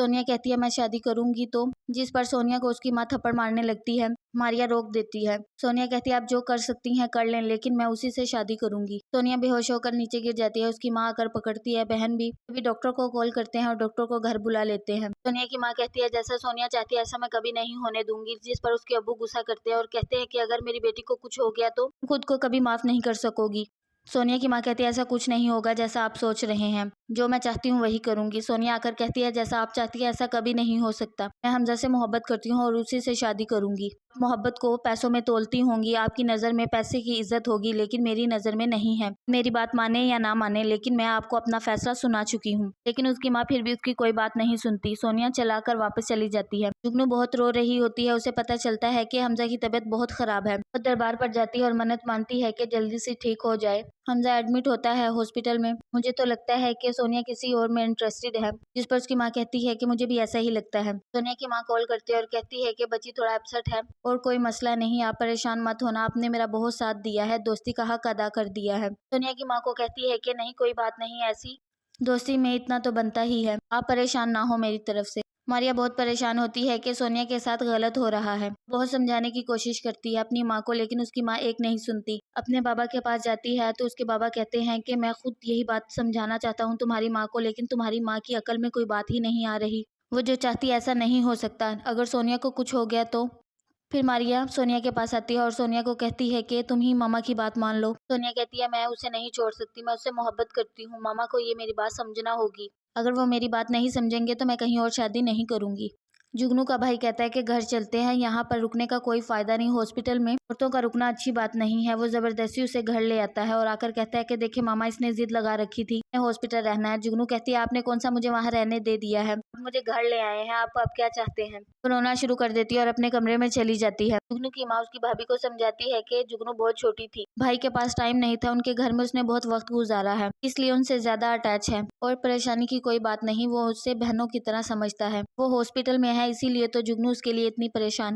सोनिया कहती है मैं शादी करूंगी तो, जिस पर सोनिया को उसकी माँ थप्पड़ मारने लगती है। मारिया रोक देती है। सोनिया कहती है आप जो कर सकती हैं कर लें, लेकिन मैं उसी से शादी करूंगी। सोनिया बेहोश होकर नीचे गिर जाती है। उसकी माँ आकर पकड़ती है। बहन भी तभी डॉक्टर को कॉल करते हैं और डॉक्टर को घर बुला लेते हैं। सोनिया की माँ कहती है जैसा सोनिया चाहती है ऐसा मैं कभी नहीं होने दूंगी, जिस पर उसके अब्बू गुस्सा करते हैं और कहते हैं कि अगर मेरी बेटी को कुछ हो गया तो खुद को कभी माफ नहीं कर सकोगी। सोनिया की माँ कहती है ऐसा कुछ नहीं होगा जैसा आप सोच रहे हैं, जो मैं चाहती हूँ वही करूंगी। सोनिया आकर कहती है जैसा आप चाहती है ऐसा कभी नहीं हो सकता, मैं हमजा से मोहब्बत करती हूँ और उसी से शादी करूंगी। मोहब्बत को पैसों में तोलती होंगी, आपकी नज़र में पैसे की इज्जत होगी, लेकिन मेरी नज़र में नहीं है। मेरी बात माने या ना माने, लेकिन मैं आपको अपना फैसला सुना चुकी हूँ। लेकिन उसकी माँ फिर भी उसकी कोई बात नहीं सुनती। सोनिया चलाकर वापस चली जाती है। जुगनू बहुत रो रही होती है। उसे पता चलता है कि हमजा की तबीयत बहुत खराब है। वो दरबार पर जाती है और मन्नत मानती है कि जल्दी से ठीक हो जाए। हमजा एडमिट होता है हॉस्पिटल में। मुझे तो लगता है कि सोनिया किसी और में इंटरेस्टेड है, जिस पर उसकी माँ कहती है कि मुझे भी ऐसा ही लगता है। सोनिया की माँ कॉल करती है और कहती है कि बच्ची थोड़ा अपसेट है और कोई मसला नहीं, आप परेशान मत होना, आपने मेरा बहुत साथ दिया है, दोस्ती का हक अदा कर दिया है। सोनिया की माँ को कहती है कि नहीं कोई बात नहीं, ऐसी दोस्ती में इतना तो बनता ही है, आप परेशान ना हो मेरी तरफ से। मारिया बहुत परेशान होती है कि सोनिया के साथ गलत हो रहा है। बहुत समझाने की कोशिश करती है अपनी माँ को, लेकिन उसकी माँ एक नहीं सुनती। अपने बाबा के पास जाती है तो उसके बाबा कहते हैं कि मैं खुद यही बात समझाना चाहता हूँ तुम्हारी माँ को, लेकिन तुम्हारी माँ की अकल में कोई बात ही नहीं आ रही। वो जो चाहती है ऐसा नहीं हो सकता, अगर सोनिया को कुछ हो गया तो। फिर मारिया सोनिया के पास आती है और सोनिया को कहती है कि तुम ही मामा की बात मान लो। सोनिया कहती है मैं उसे नहीं छोड़ सकती, मैं उससे मोहब्बत करती हूँ, मामा को ये मेरी बात समझना होगी। अगर वो मेरी बात नहीं समझेंगे तो मैं कहीं और शादी नहीं करूंगी। जुगनू का भाई कहता है कि घर चलते हैं, यहाँ पर रुकने का कोई फायदा नहीं, हॉस्पिटल में औरतों का रुकना अच्छी बात नहीं है। वो जबरदस्ती उसे घर ले आता है और आकर कहता है कि देखिए मामा इसने जिद लगा रखी थी हॉस्पिटल रहना है। जुगनू कहती है आपने कौन सा मुझे वहाँ रहने दे दिया है, आप मुझे घर ले आए हैं, आप अब क्या चाहते हैं। वो रोना शुरू कर देती है और अपने कमरे में चली जाती है। जुगनू की माँ उसकी भाभी को समझाती है कि जुगनू बहुत छोटी थी, भाई के पास टाइम नहीं था, उनके घर में उसने बहुत वक्त गुजारा है, इसलिए उनसे ज्यादा अटैच है और परेशानी की कोई बात नहीं, वो उससे बहनों की तरह समझता है। वो हॉस्पिटल में है इसीलिए तो जुगनू उसके लिए इतनी परेशान है।